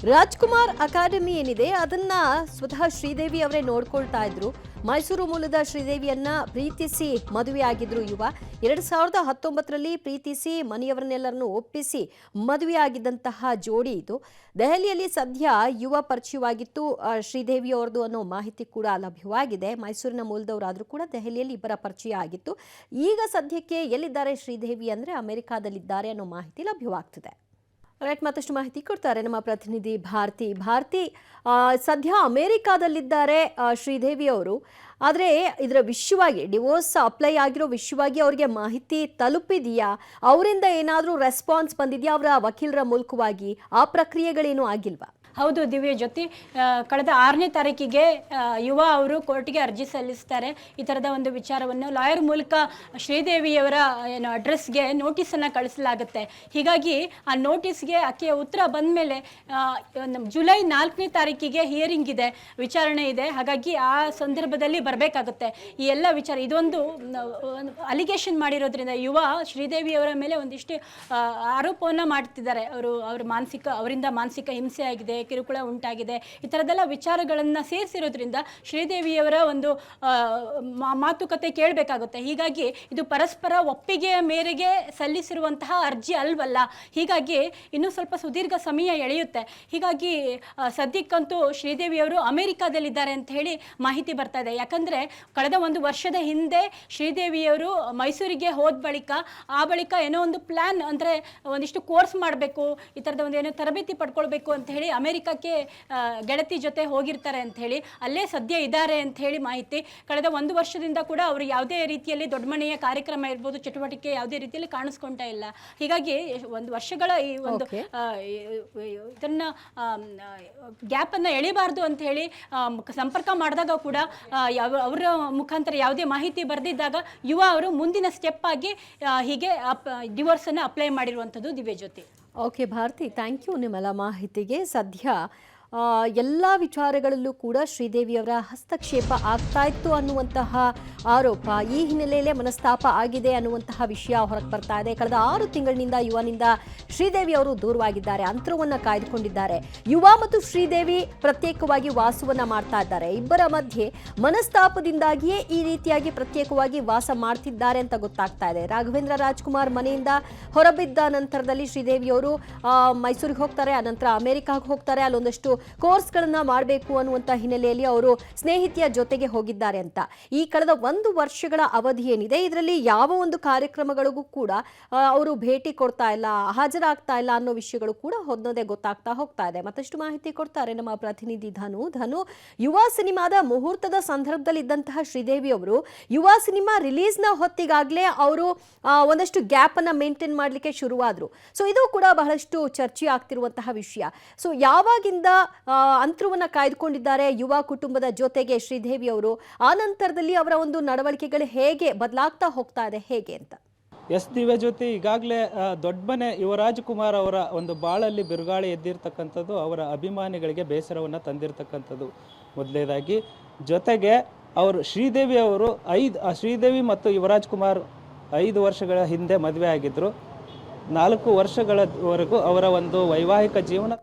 Rajkumar academy ಏನಿದೆ ಅದನ್ನ ಸ್ವತಃ ಶ್ರೀದೇವಿ ಅವರೇ ನೋಡ್ಕೊಳ್ತಾ ಇದ್ರು. ಮೈಸೂರು ಮೂಲದ ಶ್ರೀದೇವಿಯನ್ನ ಪ್ರೀತಿಸಿ ಮದುವೆಯಾಗಿದ್ರು ಯುವ. 2019ರಲ್ಲಿ ಪ್ರೀತಿಸಿ ಮನೆಯವರನ್ನೆಲ್ಲರನ್ನು ಒಪ್ಪಿಸಿ ಮದುವೆಯಾಗಿದ್ದಂತಹ ಜೋಡಿ ಇದು. ದೆಹಲಿಯಲ್ಲಿ ಸದ್ಯ ಯುವ ಪರಿಚಯವಾಗಿತ್ತು ಶ್ರೀದೇವಿ ಅವರದು ಅನ್ನೋ ಮಾಹಿತಿ ಕೂಡ ಲಭ್ಯವಾಗಿದೆ. ಮೈಸೂರಿನ ಮೂಲದವರಾದರೂ ಕೂಡ ದೆಹಲಿಯಲ್ಲಿ ಇಬ್ಬರ ಪರಿಚಯ ಆಗಿತ್ತು. ಈಗ ಸದ್ಯಕ್ಕೆ ಎಲ್ಲಿದ್ದಾರೆ ಶ್ರೀದೇವಿ ಅಂದ್ರೆ ಅಮೆರಿಕಾದಲ್ಲಿದ್ದಾರೆ ಅನ್ನೋ ಮಾಹಿತಿ ಲಭ್ಯವಾಗ್ತಿದೆ. ರೈಟ್, ಮತ್ತಷ್ಟು ಮಾಹಿತಿ ಕೊಡ್ತಾರೆ ನಮ್ಮ ಪ್ರತಿನಿಧಿ ಭಾರತಿ. ಸದ್ಯ ಅಮೆರಿಕಾದಲ್ಲಿದ್ದಾರೆ ಶ್ರೀದೇವಿ ಅವರು. ಆದರೆ ಇದರ ವಿಷಯವಾಗಿ ಡಿವೋರ್ಸ್ ಅಪ್ಲೈ ಆಗಿರೋ ವಿಷಯವಾಗಿ ಅವರಿಗೆ ಮಾಹಿತಿ ತಲುಪಿದೆಯಾ? ಅವರಿಂದ ಏನಾದರೂ ರೆಸ್ಪಾನ್ಸ್ ಬಂದಿದೆಯಾ ಅವರ ವಕೀಲರ ಮೂಲಕವಾಗಿ? ಆ ಪ್ರಕ್ರಿಯೆಗಳೇನೂ ಆಗಿಲ್ವಾ? ಹೌದು ದಿವ್ಯ ಜ್ಯೋತಿ, ಕಳೆದ 6ನೇ ತಾರೀಕಿಗೆ ಯುವ ಅವರು ಕೋರ್ಟ್ಗೆ ಅರ್ಜಿ ಸಲ್ಲಿಸ್ತಾರೆ. ಈ ಥರದ ಒಂದು ವಿಚಾರವನ್ನು ಲಾಯರ್ ಮೂಲಕ ಶ್ರೀದೇವಿಯವರ ಅಡ್ರೆಸ್ಗೆ ನೋಟಿಸನ್ನು ಕಳಿಸಲಾಗುತ್ತೆ. ಹೀಗಾಗಿ ಆ ನೋಟಿಸ್ಗೆ ಆಕೆಯ ಉತ್ತರ ಬಂದ ಮೇಲೆ ಜುಲೈ 4ನೇ ತಾರೀಕಿಗೆ ಹಿಯರಿಂಗ್ ಇದೆ, ವಿಚಾರಣೆ ಇದೆ. ಹಾಗಾಗಿ ಆ ಸಂದರ್ಭದಲ್ಲಿ ಬರಬೇಕಾಗುತ್ತೆ ಈ ಎಲ್ಲ ವಿಚಾರ. ಇದೊಂದು ಅಲಿಗೇಷನ್ ಮಾಡಿರೋದ್ರಿಂದ ಯುವ ಶ್ರೀದೇವಿಯವರ ಮೇಲೆ ಒಂದಿಷ್ಟು ಆರೋಪವನ್ನು ಮಾಡ್ತಿದ್ದಾರೆ. ಅವರಿಂದ ಮಾನಸಿಕ ಹಿಂಸೆ ಆಗಿದೆ, ಕಿರುಕುಳ ಉಂಟಾಗಿದೆ, ಈ ಥರದ್ದೆಲ್ಲ ವಿಚಾರಗಳನ್ನು ಸೇರಿಸಿರೋದ್ರಿಂದ ಶ್ರೀದೇವಿಯವರ ಒಂದು ಮಾತುಕತೆ ಕೇಳಬೇಕಾಗುತ್ತೆ. ಹೀಗಾಗಿ ಇದು ಪರಸ್ಪರ ಒಪ್ಪಿಗೆಯ ಮೇರೆಗೆ ಸಲ್ಲಿಸಿರುವಂತಹ ಅರ್ಜಿ ಅಲ್ವಲ್ಲ. ಹೀಗಾಗಿ ಇನ್ನೂ ಸ್ವಲ್ಪ ಸುದೀರ್ಘ ಸಮಯ ಎಳೆಯುತ್ತೆ. ಹೀಗಾಗಿ ಸದ್ಯಕ್ಕಂತೂ ಶ್ರೀದೇವಿಯವರು ಅಮೆರಿಕಾದಲ್ಲಿದ್ದಾರೆ ಅಂತ ಹೇಳಿ ಮಾಹಿತಿ ಬರ್ತಾ ಇದೆ. ಯಾಕಂದರೆ ಕಳೆದ 1 ವರ್ಷದ ಹಿಂದೆ ಶ್ರೀದೇವಿಯವರು ಮೈಸೂರಿಗೆ ಹೋದ ಬಳಿಕ ಏನೋ ಒಂದು ಪ್ಲ್ಯಾನ್, ಅಂದರೆ ಒಂದಿಷ್ಟು ಕೋರ್ಸ್ ಮಾಡಬೇಕು, ಈ ಥರದ ಒಂದು ಏನೋ ತರಬೇತಿ ಪಡ್ಕೊಳ್ಬೇಕು ಅಂತ ಹೇಳಿ ಅಮೆರಿಕಕ್ಕೆ ಗೆಳತಿ ಜೊತೆ ಹೋಗಿರ್ತಾರೆ ಅಂತ ಹೇಳಿ ಅಲ್ಲೇ ಸದ್ಯ ಇದ್ದಾರೆ ಅಂತ ಹೇಳಿ ಮಾಹಿತಿ. ಕಳೆದ 1 ವರ್ಷದಿಂದ ಕೂಡ ಅವರು ಯಾವುದೇ ರೀತಿಯಲ್ಲಿ ದೊಡ್ಡ ಮನೆಯ ಕಾರ್ಯಕ್ರಮ ಇರ್ಬೋದು, ಚಟುವಟಿಕೆ ಯಾವುದೇ ರೀತಿಯಲ್ಲಿ ಕಾಣಿಸ್ಕೊಂತಾ ಇಲ್ಲ. ಹೀಗಾಗಿ 1 ವರ್ಷಗಳ ಈ ಒಂದು ಇದನ್ನ ಗ್ಯಾಪನ್ನು ಎಳಿಬಾರ್ದು ಅಂತ ಹೇಳಿ ಸಂಪರ್ಕ ಮಾಡಿದಾಗ ಕೂಡ ಅವರ ಮುಖಾಂತರ ಯಾವುದೇ ಮಾಹಿತಿ ಬರೆದಿದ್ದಾಗ ಯುವ ಅವರು ಮುಂದಿನ ಸ್ಟೆಪ್ ಆಗಿ ಹೀಗೆ ಡಿವೋರ್ಸನ್ನು ಅಪ್ಲೈ ಮಾಡಿರುವಂಥದ್ದು ದಿವ್ಯ ಜ್ಯೋತಿ. ಓಕೆ ಭಾರತಿ, ಥ್ಯಾಂಕ್ ಯು ನಿಮ್ಮೆಲ್ಲ ಮಾಹಿತಿಗೆ. ಸದ್ಯ ಎಲ್ಲ ವಿಚಾರಗಳಲ್ಲೂ ಕೂಡ ಶ್ರೀದೇವಿಯವರ ಹಸ್ತಕ್ಷೇಪ ಆಗ್ತಾ ಇತ್ತು ಅನ್ನುವಂತಹ ಆರೋಪ, ಈ ಹಿನ್ನೆಲೆಯಲ್ಲೇ ಮನಸ್ತಾಪ ಆಗಿದೆ ಅನ್ನುವಂತಹ ವಿಷಯ ಹೊರಗೆ ಬರ್ತಾ ಇದೆ. ಕಳೆದ 6 ತಿಂಗಳಿನಿಂದ ಯುವನಿಂದ ಶ್ರೀದೇವಿ ಅವರು ದೂರವಾಗಿದ್ದಾರೆ, ಅಂತರವನ್ನು ಕಾಯ್ದುಕೊಂಡಿದ್ದಾರೆ. ಯುವ ಮತ್ತು ಶ್ರೀದೇವಿ ಪ್ರತ್ಯೇಕವಾಗಿ ವಾಸವನ್ನ ಮಾಡ್ತಾ ಇದ್ದಾರೆ. ಇಬ್ಬರ ಮಧ್ಯೆ ಮನಸ್ತಾಪದಿಂದಾಗಿಯೇ ಈ ರೀತಿಯಾಗಿ ಪ್ರತ್ಯೇಕವಾಗಿ ವಾಸ ಮಾಡ್ತಿದ್ದಾರೆ ಅಂತ ಗೊತ್ತಾಗ್ತಾ ಇದೆ. ರಾಘವೇಂದ್ರ ರಾಜ್ಕುಮಾರ್ ಮನೆಯಿಂದ ಹೊರಬಿದ್ದ ನಂತರದಲ್ಲಿ ಶ್ರೀದೇವಿಯವರು ಮೈಸೂರಿಗೆ ಹೋಗ್ತಾರೆ, ಅನಂತರ ಅಮೆರಿಕಾಗೆ ಹೋಗ್ತಾರೆ. ಅಲ್ಲೊಂದಷ್ಟು ಕೋರ್ಸ್ಗಳನ್ನ ಮಾಡಬೇಕು ಅನ್ನುವಂಥ ಹಿನ್ನೆಲೆಯಲ್ಲಿ ಅವರು ಸ್ನೇಹಿತೆಯ ಜೊತೆಗೆ ಹೋಗಿದ್ದಾರೆ ಅಂತ. ಈ ಕಳೆದ 1 ವರ್ಷಗಳ ಅವಧಿ ಏನಿದೆ ಇದರಲ್ಲಿ ಯಾವ ಒಂದು ಕಾರ್ಯಕ್ರಮಗಳಿಗೂ ಕೂಡ ಅವರು ಭೇಟಿ ಕೊಡ್ತಾ ಇಲ್ಲ, ಹಾಜರಾಗ್ತಾ ಇಲ್ಲ ಅನ್ನೋ ವಿಷಯಗಳು ಕೂಡ ಹೊಂದೋದೇ ಗೊತ್ತಾಗ್ತಾ ಹೋಗ್ತಾ ಇದೆ. ಮತ್ತಷ್ಟು ಮಾಹಿತಿ ಕೊಡ್ತಾರೆ ನಮ್ಮ ಪ್ರತಿನಿಧಿ ಧನು. ಯುವ ಸಿನಿಮಾದ ಮುಹೂರ್ತದ ಸಂದರ್ಭದಲ್ಲಿ ಇದ್ದಂತಹ ಶ್ರೀದೇವಿ ಅವರು ಯುವ ಸಿನಿಮಾ ರಿಲೀಸ್ನ ಹೊತ್ತಿಗಾಗಲೇ ಅವರು ಒಂದಷ್ಟು ಗ್ಯಾಪ್ ಅನ್ನ ಮೇಂಟೈನ್ ಮಾಡಲಿಕ್ಕೆ ಶುರುವಾದ್ರು. ಸೊ ಇದು ಕೂಡ ಬಹಳಷ್ಟು ಚರ್ಚೆ ಆಗ್ತಿರುವಂತಹ ವಿಷಯ. ಸೊ ಯಾವಾಗಿಂದ ಅಂತರವನ್ನ ಕಾಯ್ದುಕೊಂಡಿದ್ದಾರೆ ಯುವ ಕುಟುಂಬದ ಜೊತೆಗೆ ಶ್ರೀದೇವಿ ಅವರು? ಆ ನಂತರದಲ್ಲಿ ಅವರ ಒಂದು ನಡವಳಿಕೆಗಳು ಹೇಗೆ ಬದಲಾಗ್ತಾ ಹೋಗ್ತಾ ಇದೆ, ಹೇಗೆ ಅಂತ? ಎಸ್ ದಿವ್ಯ ಜ್ಯೋತಿ, ಈಗಾಗಲೇ ದೊಡ್ಡಮನೆ ಯುವರಾಜ್ ಕುಮಾರ್ ಅವರ ಒಂದು ಬಾಳಲ್ಲಿ ಬಿರುಗಾಳಿ ಎದ್ದಿರ್ತಕ್ಕಂಥದ್ದು ಅವರ ಅಭಿಮಾನಿಗಳಿಗೆ ಬೇಸರವನ್ನು ತಂದಿರತಕ್ಕಂಥದ್ದು ಮೊದಲನೇದಾಗಿ. ಜೊತೆಗೆ ಅವರು ಶ್ರೀದೇವಿ ಮತ್ತು ಯುವರಾಜ್ ಕುಮಾರ್ 5 ವರ್ಷಗಳ ಹಿಂದೆ ಮದುವೆ ಆಗಿದ್ದರು. 4 ವರ್ಷಗಳವರೆಗೂ ಅವರ ಒಂದು ವೈವಾಹಿಕ ಜೀವನ